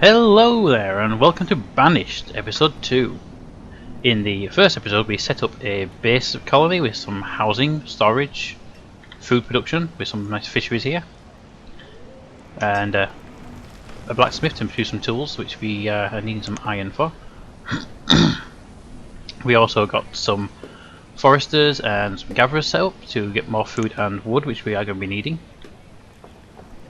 Hello there and welcome to Banished, episode 2. In the first episode we set up a base colony with some housing, storage, food production with some nice fisheries here, and a blacksmith to produce some tools which we are needing some iron for. We also got some foresters and some gatherers set up to get more food and wood, which we are going to be needing.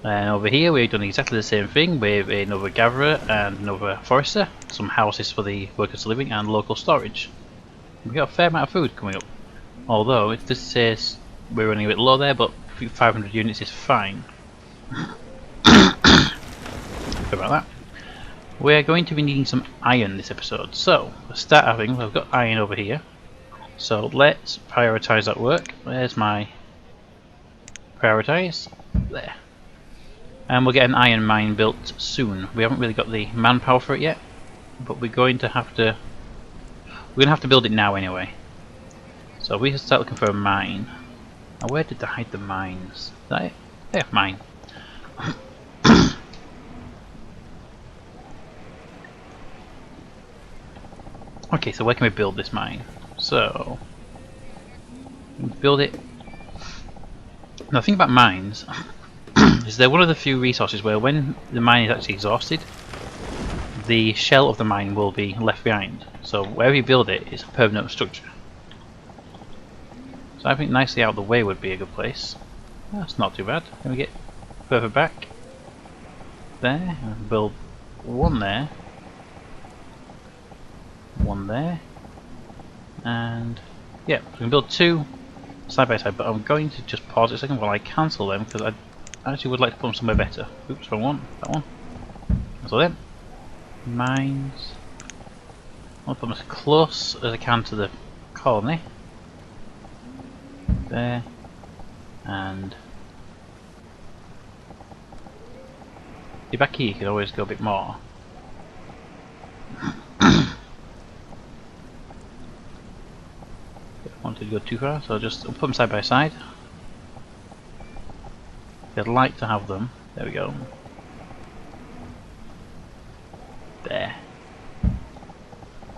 And over here we've done exactly the same thing with another gatherer and another forester, some houses for the workers to live in and local storage. We've got a fair amount of food coming up, although it just says we're running a bit low there, but 500 units is fine. Sorry about that. We're going to be needing some iron this episode, so let's start having, we've got iron over here, so let's prioritise that work. There's my prioritise, there. And we'll get an iron mine built soon. We haven't really got the manpower for it yet, but we're going to have to build it now anyway. So we start looking for a mine. Now where did they hide the mines? Is that it? Yeah, mine. Okay, so where can we build this mine? So build it. Now the thing about mines is they're one of the few resources where when the mine is actually exhausted, the shell of the mine will be left behind. So wherever you build it is a permanent structure. So I think nicely out of the way would be a good place. That's not too bad. Can we get further back? There, and build one there. One there. And yeah, we can build two side by side, but I'm going to just pause it a second while I cancel them because I actually would like to put them somewhere better. Oops, wrong one. That one. So then, mines. I'll put them as close as I can to the colony. There. And back here you can always go a bit more. Don't want to go too far, so I'll just put them side by side. I'd like to have them. There we go. There.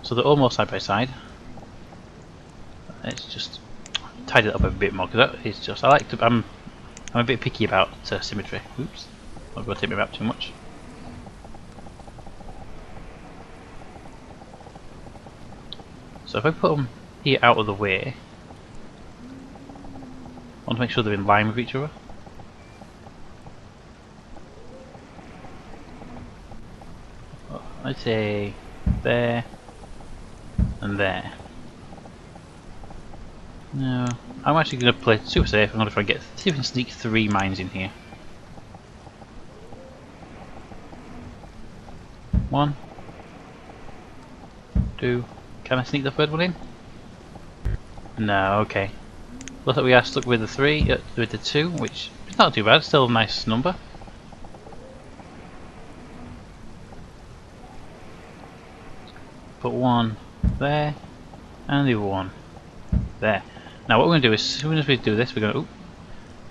So they're almost side by side. Let's just tidy it up a bit more because that is just. I like to. I'm a bit picky about symmetry. Oops. I'm going to take me out too much. So if I put them here out of the way, I want to make sure they're in line with each other. I'd say there and there. No, I'm actually going to play super safe. I'm going to try and see if I can sneak 3 mines in here. 1, 2. Can I sneak the third one in? No. Okay. Looks like we are stuck with the 3, with the 2, which is not too bad. Still a nice number. Put one there, and the other one there. Now what we're going to do is, as soon as we do this, we're going to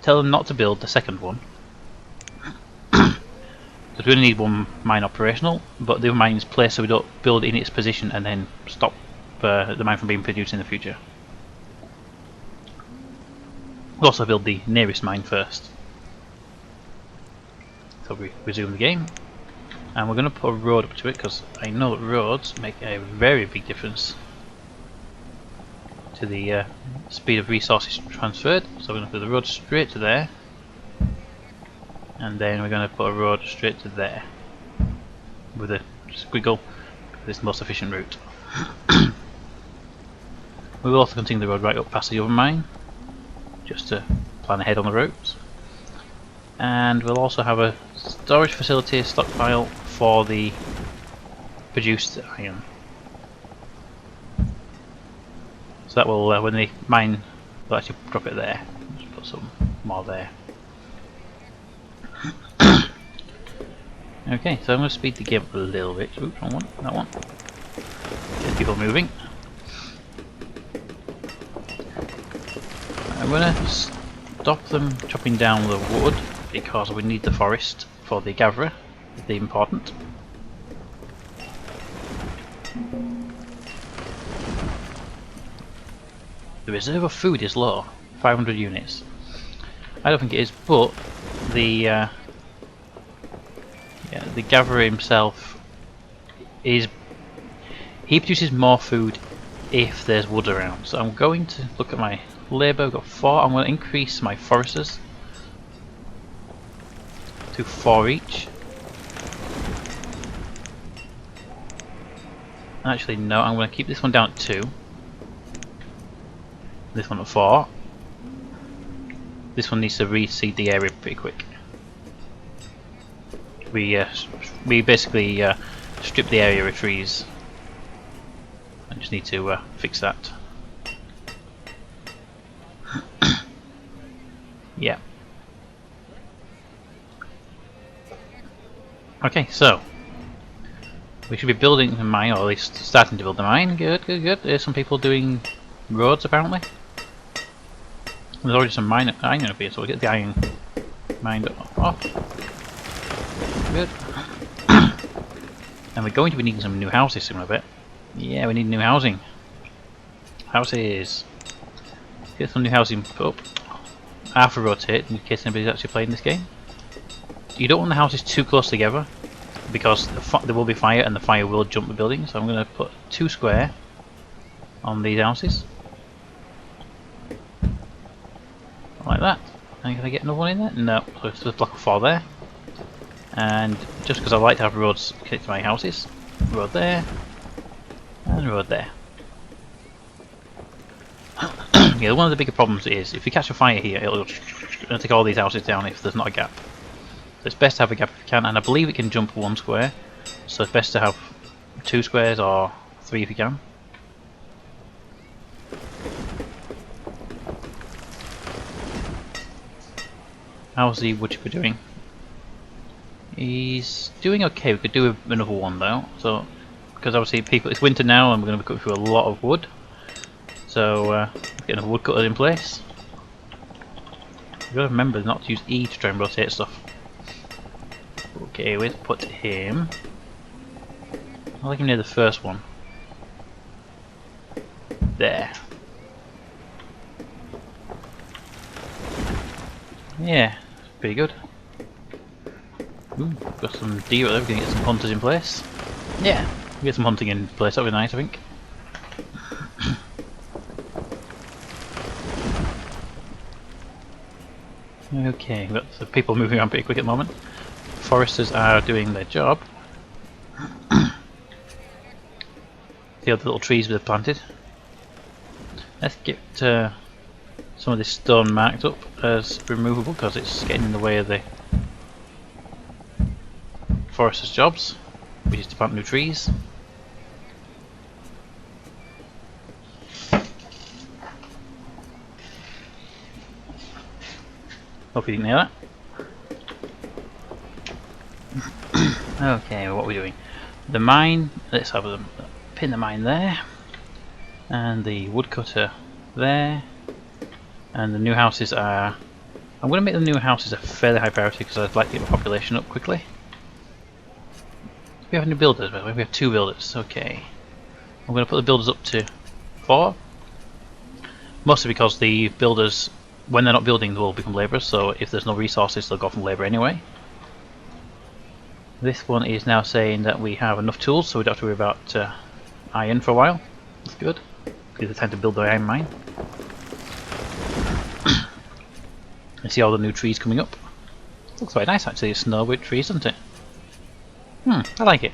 tell them not to build the second one. Because we only need one mine operational, but the other mine is placed so we don't build in its position and then stop the mine from being produced in the future. We'll also build the nearest mine first. So we resume the game. And we're going to put a road up to it because I know that roads make a very big difference to the speed of resources transferred. So we're going to put the road straight to there, and then we're going to put a road straight to there with a squiggle because it's the most efficient route. We will also continue the road right up past the other mine just to plan ahead on the routes. And we'll also have a storage facility stockpile for the produced iron. So that will, when the mine, will actually drop it there. Just put some more there. Okay, so I'm going to speed the game up a little bit. Oops, wrong one, that one. Get people moving. I'm going to stop them chopping down the wood because we need the forest for the gatherer, the important. The reserve of food is low, 500 units. I don't think it is, but the gatherer himself he produces more food if there's wood around. So I'm going to look at my labour. I've got 4. I'm going to increase my foresters to 4 each. Actually, no, I'm going to keep this one down at 2. This one at 4. This one needs to reseed the area pretty quick. We basically strip the area of trees. I just need to fix that. Yeah. Okay, so we should be building the mine, or at least starting to build the mine. Good, good, good. There's some people doing roads apparently. There's already some iron up here, so we'll get the iron mined off. Good. And we're going to be needing some new houses soon a bit. Yeah, we need new housing. Houses. Get some new housing put up. Half a rotate in case anybody's actually playing this game. You don't want the houses too close together because there will be fire and the fire will jump the building. So I'm going to put 2 square on these houses. Like that. And can I get another one in there? No. So it's just a block of 4 there. And just because I like to have roads connected to my houses, road there, and road there. Yeah, one of the bigger problems is if you catch a fire here, it'll take all these houses down if there's not a gap. So it's best to have a gap if you can, and I believe it can jump 1 square, so it's best to have 2 squares or 3 if you can. How's the woodchipper doing? He's doing okay. We could do another one though. So, because obviously it's winter now, and we're going to be cutting through a lot of wood. So, get another woodcutter in place. You've got to remember not to use E to try and rotate stuff. Okay, we'll put him. I like him near the first one. There. Yeah, pretty good. Ooh, got some deer there, we can get some hunters in place. Yeah, get some hunting in place, that'll be nice I think. Okay, we've got the people moving around pretty quick at the moment. Foresters are doing their job. See all the little trees we've planted. Let's get some of this stone marked up as removable because it's getting in the way of the foresters' jobs, which is to plant new trees. Hope you didn't hear that. Okay, what are we doing? The mine, let's have a pin the mine there, and the woodcutter there, and the new houses are. I'm going to make the new houses a fairly high priority because I'd like to get the population up quickly. We have any builders, by the way. We have 2 builders. Okay, I'm going to put the builders up to 4, mostly because the builders, when they're not building, they will become labourers. So if there's no resources, they'll go from labour anyway. This one is now saying that we have enough tools, so we don't have to worry about iron for a while. That's good. Gives us time to build the iron mine. You see all the new trees coming up. Looks quite nice actually, it's snow with trees, doesn't it? I like it.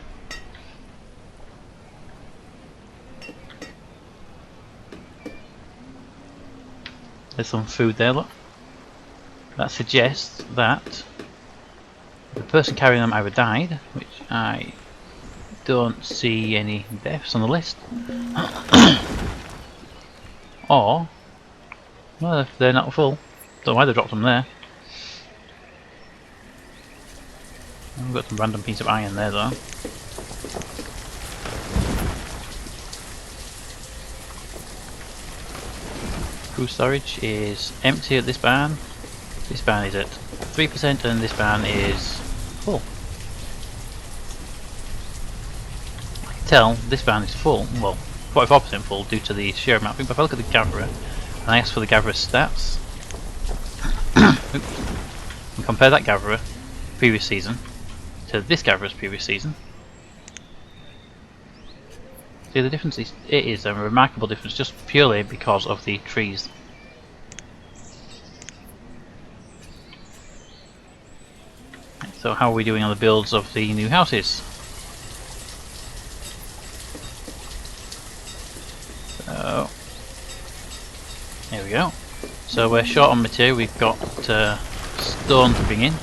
There's some food there, look. That suggests that the person carrying them either died, which I don't see any deaths on the list, or, well, if they're not full, don't know why they dropped them there. We've got some random piece of iron there though. Food storage is empty at this barn. This barn is at 3% and this barn is full. I can tell this van is full, well, 44% full due to the sheer amount. But if I look at the gatherer and I ask for the gatherer's stats, and compare that gatherer previous season to this gatherer's previous season, see the difference is, it is a remarkable difference just purely because of the trees. So how are we doing on the builds of the new houses? So there we go. So we're short on material. We've got stone to bring in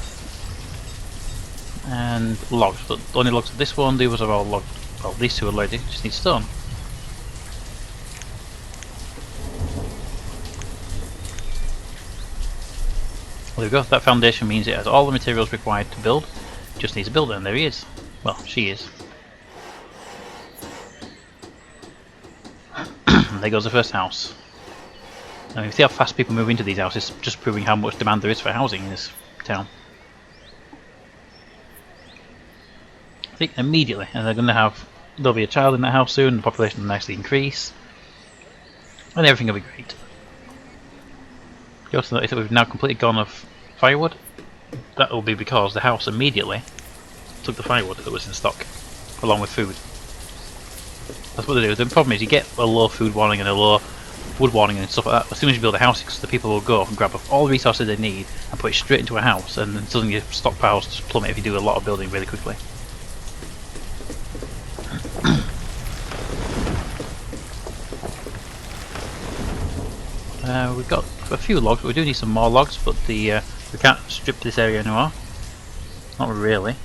and logs, but only logs of this one. The others are all logged. Well, these two are loaded. Just need stone. There we go. That foundation means it has all the materials required to build. Just needs a builder, and there he is. Well, she is. And there goes the first house. I mean, see how fast people move into these houses, just proving how much demand there is for housing in this town. I think immediately, and they're going to have, there'll be a child in that house soon, the population will nicely increase, and everything will be great. You also notice that we've now completely gone off firewood. That will be because the house immediately took the firewood that was in stock, along with food. That's what they do. The problem is you get a low food warning and a low wood warning and stuff like that. As soon as you build a house, the people will go and grab up all the resources they need and put it straight into a house, and then suddenly your stockpiles just plummet if you do a lot of building really quickly. We've got a few logs, but we do need some more logs, but we can't strip this area anymore. Not really.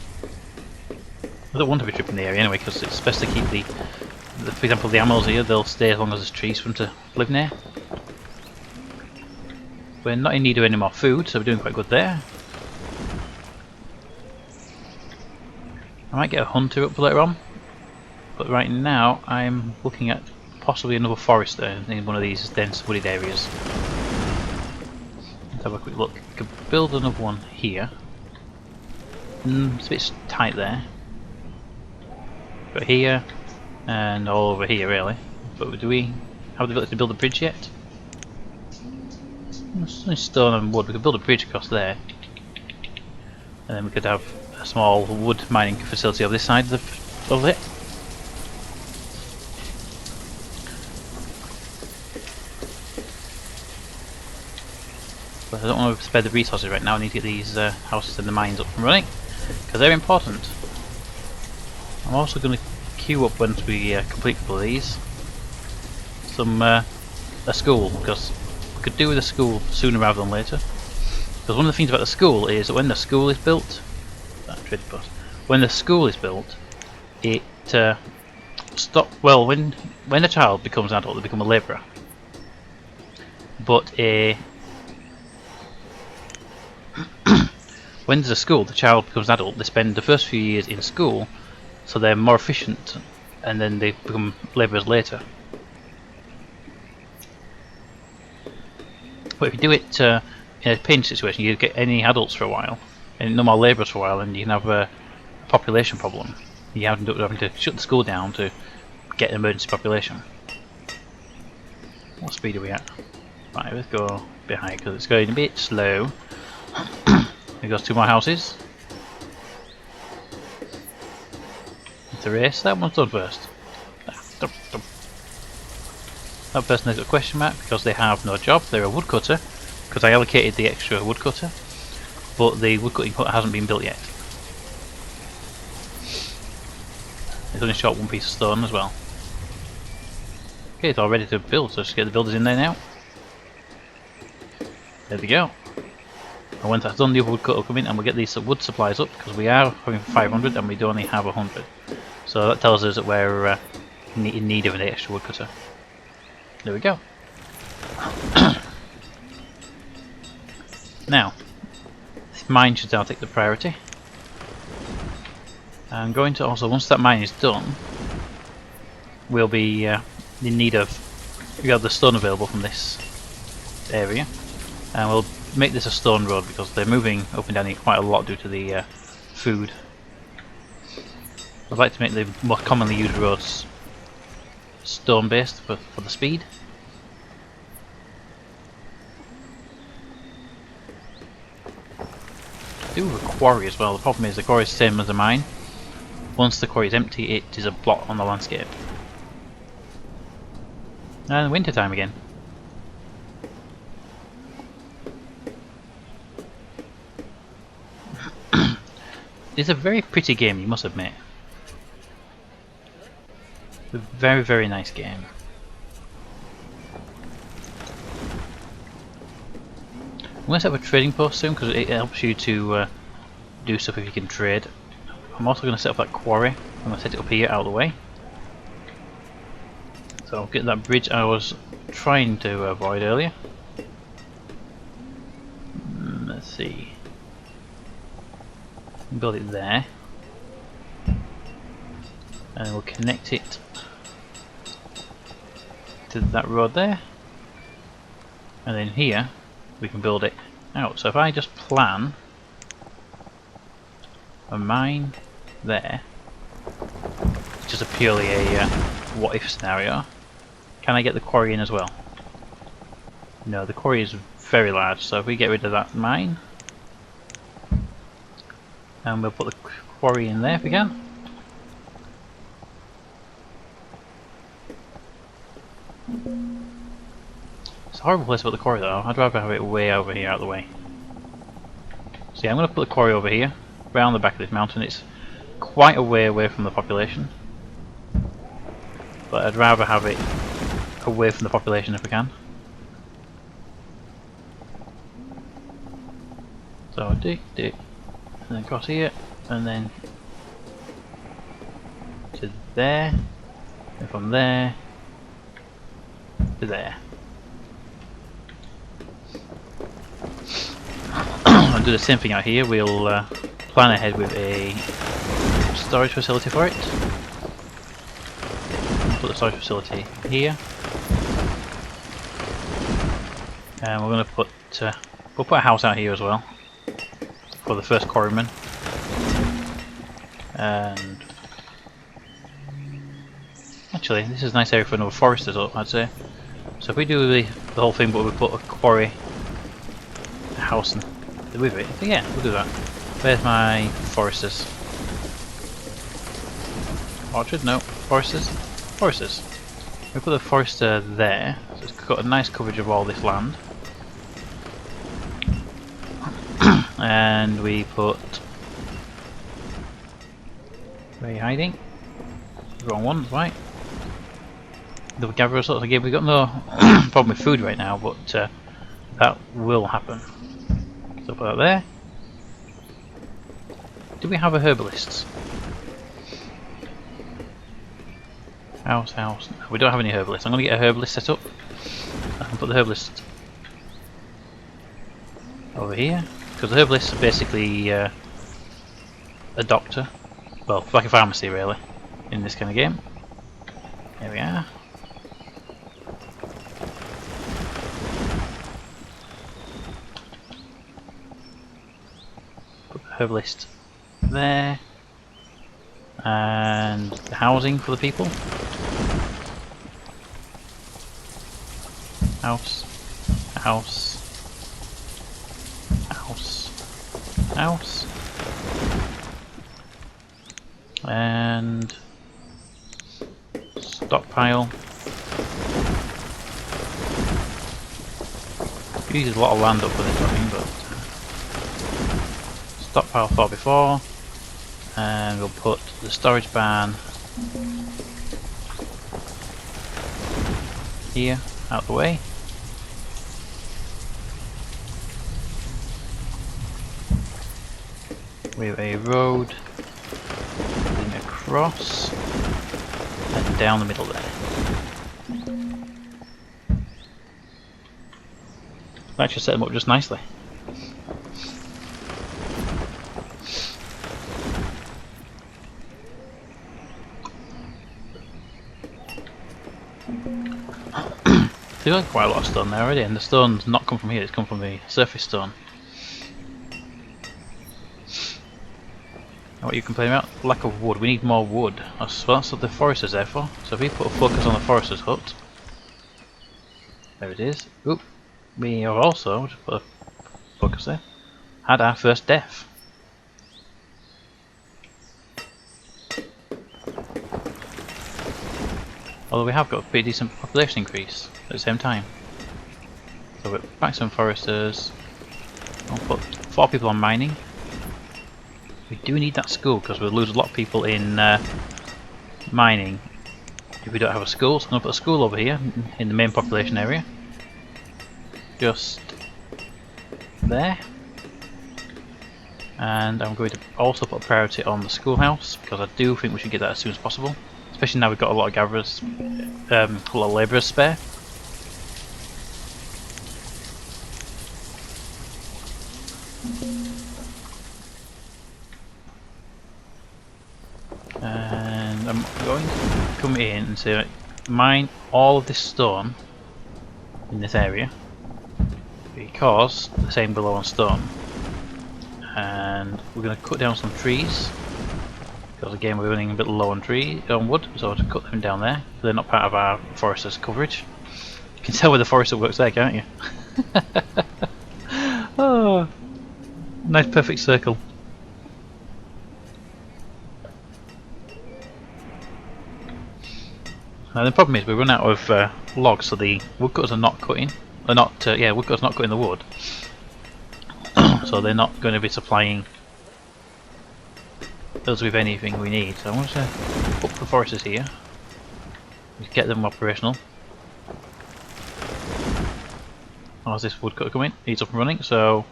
I don't want to be stripping the area anyway, because it's best to keep the for example, the animals here, they'll stay as long as there's trees for them to live near. We're not in need of any more food, so we're doing quite good there. I might get a hunter up later on, but right now I'm looking at possibly another forester in one of these dense wooded areas. Let's have a quick look. We could build another one here. It's a bit tight there. But here, and all over here really. But do we have the ability to build a bridge yet? It's only stone and wood. We could build a bridge across there. And then we could have a small wood mining facility on this side of it. But I don't want to spare the resources right now. I need to get these houses and the mines up and running, because they're important. I'm also going to queue up once we complete a couple of these. A school, because we could do with a school sooner rather than later. Because one of the things about the school is that when the school is built, when the school is built, it when a child becomes an adult, they become a labourer. But when there's a school, the child becomes an adult. They spend the first few years in school, so they're more efficient, and then they become labourers later. But if you do it in a pinch situation, you get any adults for a while, and no more labourers for a while, and you can have a population problem. You have having to shut the school down to get an emergency population. What speed are we at? Right, let's go a bit higher because it's going a bit slow. There goes two more houses. It's a race. That one's done first. That person has a question mark because they have no job. They're a woodcutter, because I allocated the extra woodcutter, but the woodcutting hut hasn't been built yet. It's only short one piece of stone as well. Okay, it's all ready to build, so just get the builders in there now. There we go. And once that's done, the other woodcutter will come in and we'll get these wood supplies up, because we are having 500 and we do only have 100. So that tells us that we're in need of an extra woodcutter. There we go. Now, this mine should now take the priority. I'm going to also, once that mine is done, we'll be in need of, we have the stone available from this area, and we'll make this a stone road because they're moving up and down here quite a lot due to the food. I'd like to make the more commonly used roads stone based for the speed. I do have a quarry as well. The problem is the quarry is the same as a mine. Once the quarry is empty, it is a blot on the landscape. And winter time again. It's a very pretty game, you must admit. A very, very nice game. I'm going to set up a trading post soon because it helps you to do stuff if you can trade. I'm also going to set up that quarry. I'm going to set it up here out of the way. So I'll get that bridge I was trying to avoid earlier. Let's see. Build it there. And we'll connect it to that road there. And then here we can build it out. So if I just plan a mine there, it's just a purely a what if scenario. Can I get the quarry in as well? No, the quarry is very large, so if we get rid of that mine and we'll put the quarry in there if we can. It's a horrible place to put the quarry though. I'd rather have it way over here out of the way. So yeah, I'm going to put the quarry over here, round the back of this mountain. It's quite a way away from the population, but I'd rather have it away from the population if we can. So dig, and then across here, and then to there, and from there to there. I'll do the same thing out here. We'll plan ahead with a storage facility for it. Put the storage facility here, and we're going to put we'll put a house out here as well for the first quarryman. And actually, this is a nice area for another forester, I'd say. So if we do the whole thing, but we put a quarry, a house, and with it, yeah, we'll do that. Where's my foresters? Orchard? No, foresters. Foresters. We put the forester there, so it's got a nice coverage of all this land. And we put... Where are you hiding? Wrong one, right. The gatherer sort of game. We've got no problem with food right now, but that will happen. So put that there. Do we have a herbalist? House. No, we don't have any herbalists. I'm going to get a herbalist set up. I can put the herbalist over here, because the herbalist is basically a doctor. Well, like a pharmacy really, in this kind of game. There we are. Put the herbalist there. And the housing for the people. House. And stockpile. Uses a lot of land up for this thing, but stockpile for before. And we'll put the storage barn here, out the way. With a road leading across and down the middle there. That should set them up just nicely. They've got quite a lot of stone there already, and the stone's not come from here, it's come from the surface stone. what you complain about? Lack of wood. We need more wood. That's what the forest is there for. So if we put a focus on the forester's hut, there it is. Oop. We have also, just put a focus there, had our first death. Although we have got a pretty decent population increase at the same time. So we're back some foresters. I'll put 4 people on mining. We do need that school because we'll lose a lot of people in mining if we don't have a school. So I'm going to put a school over here in the main population area. Just there. And I'm going to also put a priority on the schoolhouse because I do think we should get that as soon as possible. Especially now we've got a lot of gatherers, a lot of labourers spare. And I'm going to come in and say, mine all of this stone in this area because the same below on stone. And we're going to cut down some trees because again we're running a bit low on wood, so I'll just cut them down there. They're not part of our forester's coverage. You can tell where the forester works there, can't you? Oh, nice perfect circle. Now the problem is we run out of logs, so the woodcutters are not cutting. Woodcutters not cutting the wood, so they're not going to be supplying us with anything we need. So I'm going to up the foresters here, just get them operational. How's this woodcutter coming? He's up and running, so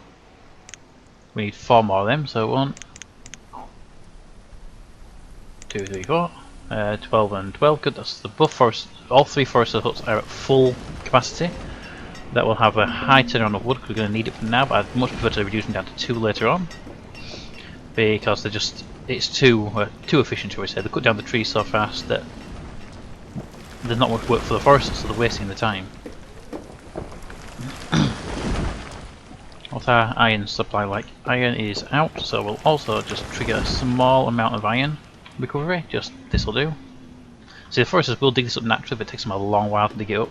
we need 4 more of them. So 1, 2, 3, 4. 12 and 12, good, that's the buff forest. All 3 forester huts are at full capacity. That will have a high turnaround of wood because we're going to need it for now, but I'd much prefer to reduce them down to 2 later on. Because they're just, it's too efficient, shall we say. They cut down the trees so fast that there's not much work for the foresters, so they're wasting the time. What's our iron supply like? Iron is out, so we'll also just trigger a small amount of iron recovery. Just this will do. See, the foresters will dig this up naturally, but it takes them a long while to dig it up.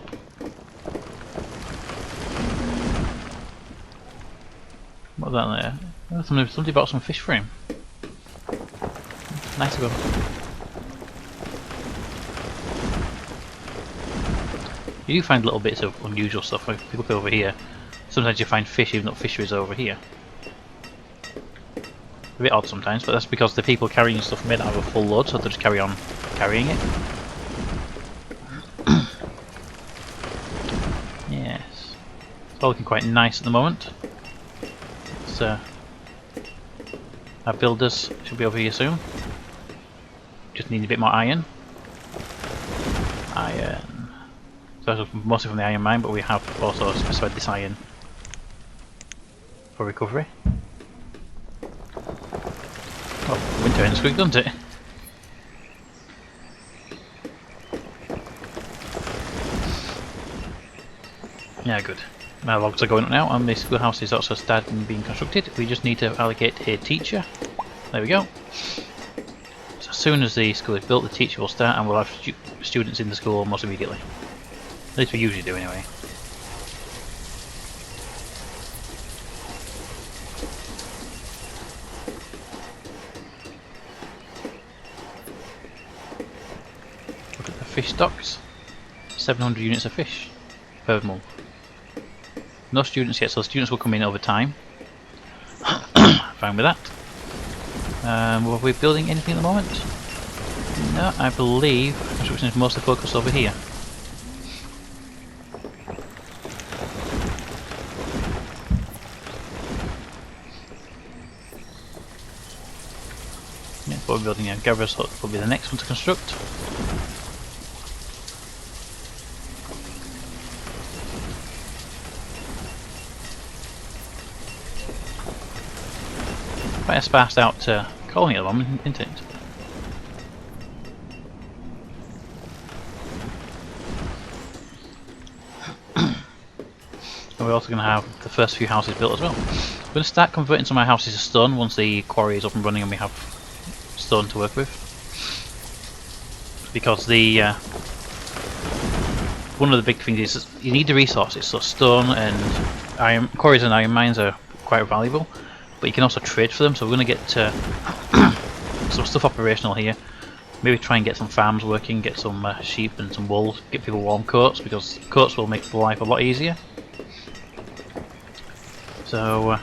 What's that there? Oh, somebody bought some fish for him. Nice of him. You do find little bits of unusual stuff. If you look over here, sometimes you find fish even though fisheries over here. A bit odd sometimes, but that's because the people carrying stuff may not have a full load, so they'll just carry on carrying it. Yes. It's all looking quite nice at the moment. It's, our builders should be over here soon. Just need a bit more iron. Iron. So that's mostly from the iron mine, but we have also specified this iron for recovery. Oh, winter ends quick, doesn't it? Yeah, good. My logs are going up now, and the schoolhouse is also starting being constructed. We just need to allocate a teacher. There we go. So as soon as the school is built, the teacher will start, and we'll have students in the school almost immediately. At least we usually do, anyway. Fish stocks, 700 units of fish per month. No students yet, so students will come in over time. Fine with that. Were we building anything at the moment? No, I believe construction is mostly focused over here. Yeah, but we're building a gatherer's hut will be the next one to construct. Quite a sparse out colony at the moment, isn't it? And we're also going to have the first few houses built as well. We're going to start converting some of our houses to stone once the quarry is up and running and we have stone to work with, because the one of the big things is you need the resources. So stone and iron quarries and iron mines are quite valuable, but you can also trade for them. So we're going to get some stuff operational here. Maybe try and get some farms working, get some sheep and some wool, get people warm coats, because coats will make life a lot easier. So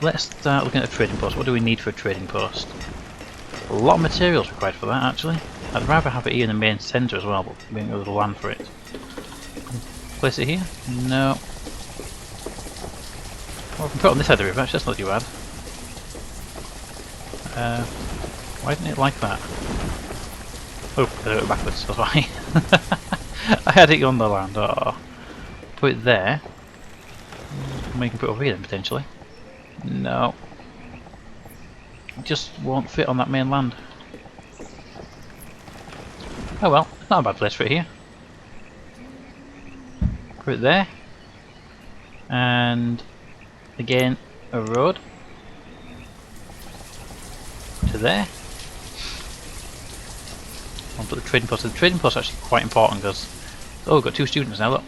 let's start looking at a trading post. What do we need for a trading post? A lot of materials required for that, actually. I'd rather have it here in the main centre as well, but we ain't got the land for it. Place it here? No. Well, we can put it on this side of the river, actually, that's not too bad. Why didn't it like that? Oh, I did it backwards, that's why. I had it on the land. Oh. Put it there. We can put it over here then, potentially. No. It just won't fit on that main land. Oh well, it's not a bad place for it here. Put it there. And again, a road to there. I'll put the trading post. The trading post is actually quite important because... Oh, we've got 2 students now, look.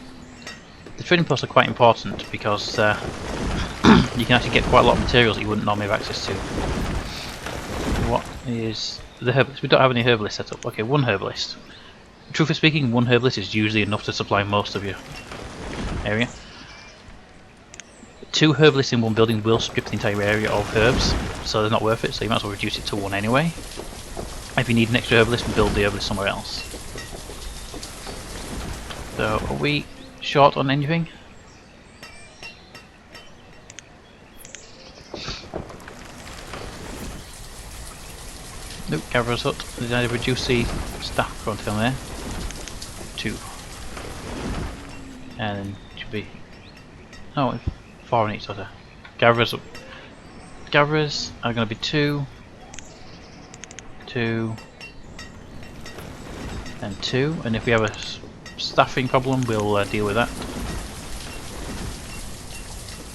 The trading posts are quite important because you can actually get quite a lot of materials that you wouldn't normally have access to. What is the herbalist? We don't have any herbalists set up. Okay, 1 herbalist. Truthfully speaking, 1 herbalist is usually enough to supply most of your area. 2 herbalists in 1 building will strip the entire area of herbs, so they're not worth it, so you might as well reduce it to 1 anyway. If you need an extra herbalist, build the herbalist somewhere else. So, are we short on anything? Nope, Gatherer's hut. Did I reduce the staff quantity on there? 2. And then it should be... Oh, 4 on each other. Gatherers are going to be 2, 2, and 2. And if we have a staffing problem, we'll deal with that.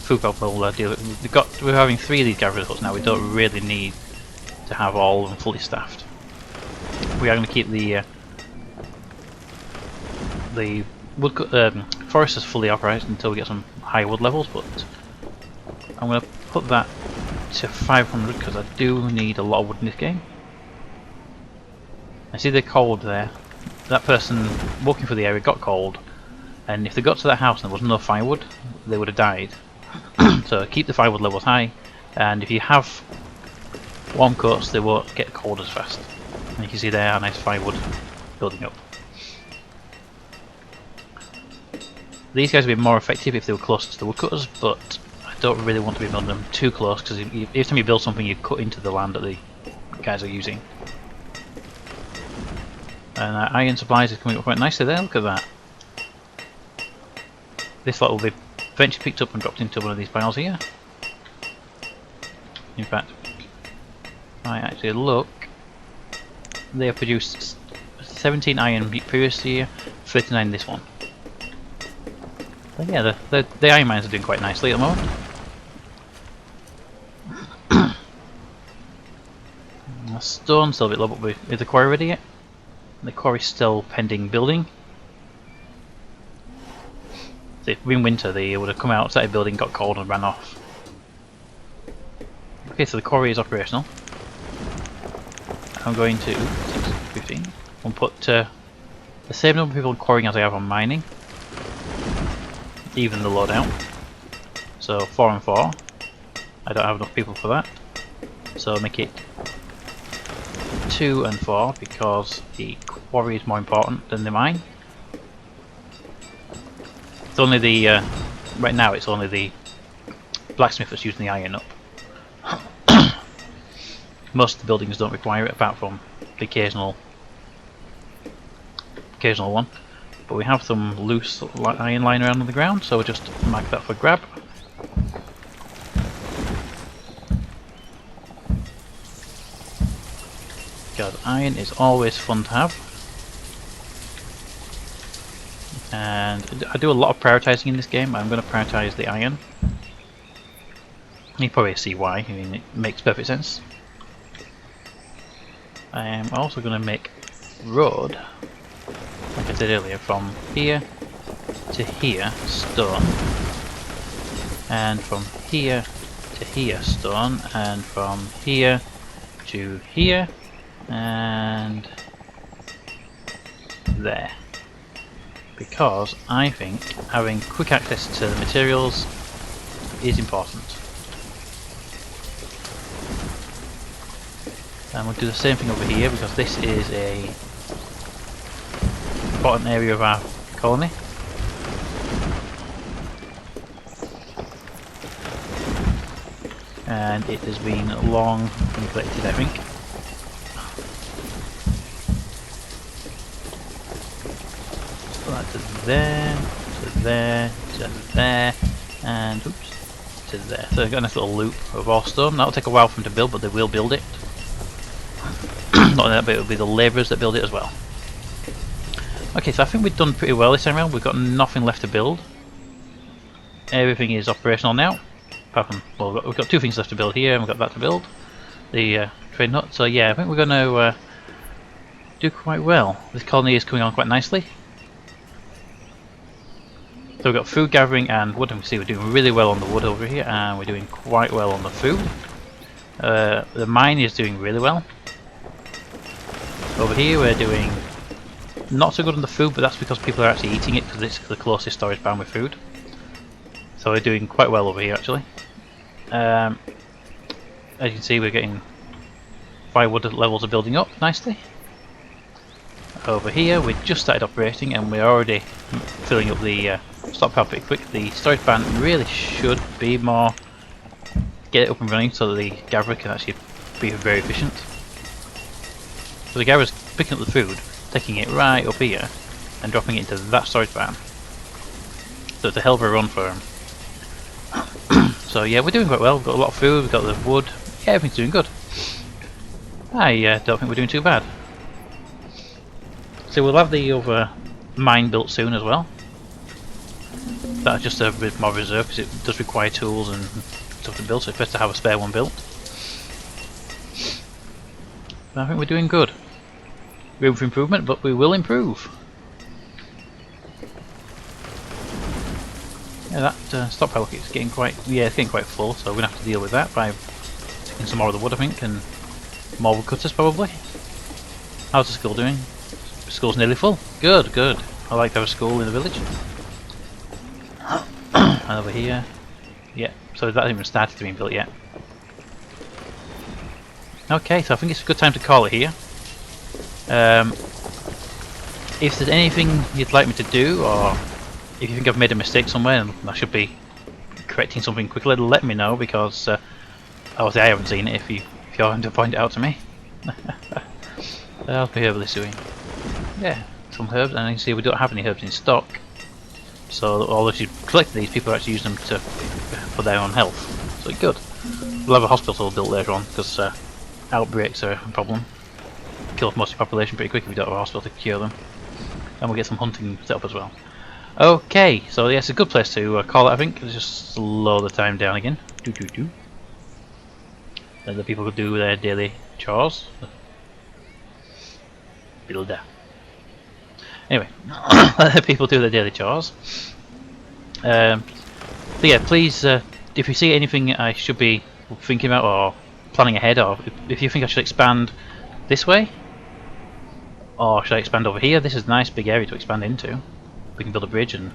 Food problem, we'll deal with it. We're having 3 of these gatherers huts now. We don't really need to have all of them fully staffed. We are going to keep the foresters fully operated until we get some high wood levels, but I'm going to put that to 500 because I do need a lot of wood in this game. I see they're cold there. That person walking through the area got cold, and if they got to that house and there was no firewood, they would have died. So keep the firewood levels high, and if you have warm coats, they won't get cold as fast. And you can see there a nice firewood building up. These guys would be more effective if they were closer to the woodcutters, but I don't really want to be building them too close because every time you build something, you cut into the land that the guys are using. And iron supplies is coming up quite nicely there. Look at that. This lot will be eventually picked up and dropped into one of these piles here. In fact, I actually look. They have produced 17 iron previous year, 39 this one. But yeah, the iron mines are doing quite nicely at the moment. The stone's still a bit low, but is the quarry ready yet? The quarry's still pending building. So if in winter they would have come out, started building, got cold and ran off. Okay, so the quarry is operational. I'm going to 15. I'll put the same number of people quarrying as I have on mining. Even the load out. So 4 and 4. I don't have enough people for that. So make it 2 and 4 because the quarry is more important than the mine. It's only the right now it's only the blacksmith that's using the iron up. Most of the buildings don't require it apart from the occasional one. But we have some loose iron lying around on the ground, so we'll just mark that for grab. Because iron is always fun to have. And I do a lot of prioritising in this game. I'm going to prioritise the iron. You probably see why. I mean, it makes perfect sense. I am also going to make road, like I said earlier, from here to here, stone, and from here to here, stone, and from here to here, and there. Because I think having quick access to the materials is important. And we'll do the same thing over here because this is a important area of our colony. And it has been long neglected, I think. So that's to there, to there, to there, and oops, to there. So they've got a nice little loop of ore stone. That'll take a while for them to build, but they will build it. Not only that, but it'll be the labourers that build it as well. Okay, so I think we've done pretty well this time around. We've got nothing left to build. Everything is operational now. Apart from, well, we've got two things left to build here, and we've got that to build. The trade nut. So yeah, I think we're going to do quite well. This colony is coming on quite nicely. So we've got food gathering and wood, and we see we're doing really well on the wood over here, and we're doing quite well on the food. The mine is doing really well. Over here we're doing not so good on the food, but that's because people are actually eating it because it's the closest storage bound with food. So we're doing quite well over here actually. As you can see, we're getting firewood levels are building up nicely. Over here we just started operating and we're already filling up the stockpile pretty quick. The storage barn really should be more, get it up and running so that the gatherer can actually be very efficient. So the gatherer's picking up the food, taking it right up here and dropping it into that storage barn. So it's a hell of a run for him. So yeah, we're doing quite well. We've got a lot of food, we've got the wood, yeah, everything's doing good. I don't think we're doing too bad. So we'll have the other mine built soon as well. That's just a bit more reserve because it does require tools and stuff to build, so it's best to have a spare one built. But I think we're doing good. Room for improvement, but we will improve. Yeah, that stockpile is getting quite, it's getting quite full, so we're gonna have to deal with that by taking some more of the wood, I think, and more wood cutters probably. How's the school doing? The school's nearly full. Good, good. I like to have a school in the village. And over here, yeah. So that hasn't even started to be built yet. Okay, so I think it's a good time to call it here. If there's anything you'd like me to do, or if you think I've made a mistake somewhere and I should be correcting something quickly, let me know, because obviously I haven't seen it if you want to point it out to me. How's my herbalist doing? Yeah, some herbs, and you can see we don't have any herbs in stock. So although you collect these, people are actually using them for their own health. So good. We'll have a hospital built later on, because outbreaks are a problem. Kill off most of the population pretty quick if we don't have a hospital to cure them. And we'll get some hunting set up as well. Okay, so yeah, it's a good place to call it, I think. Let's just slow the time down again. Let the people could do their daily chores. Builder. Anyway, let the people do their daily chores. So yeah, please, if you see anything I should be thinking about or planning ahead, or if you think I should expand this way, or should I expand over here? This is a nice big area to expand into. We can build a bridge and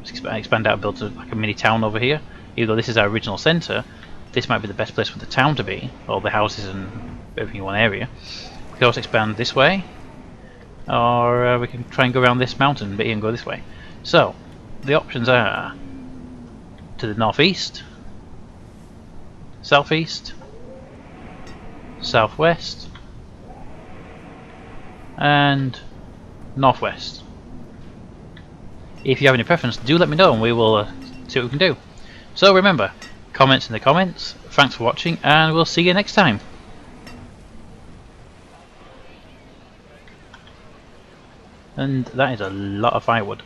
expand out and build like a mini town over here. Even though this is our original centre, this might be the best place for the town to be, all the houses and everything in one area. We can also expand this way, or we can try and go around this mountain but even go this way. So the options are to the northeast, southeast, southwest, and northwest. If you have any preference, do let me know and we will see what we can do. So remember, comments in the comments. Thanks for watching and we'll see you next time. And that is a lot of firewood.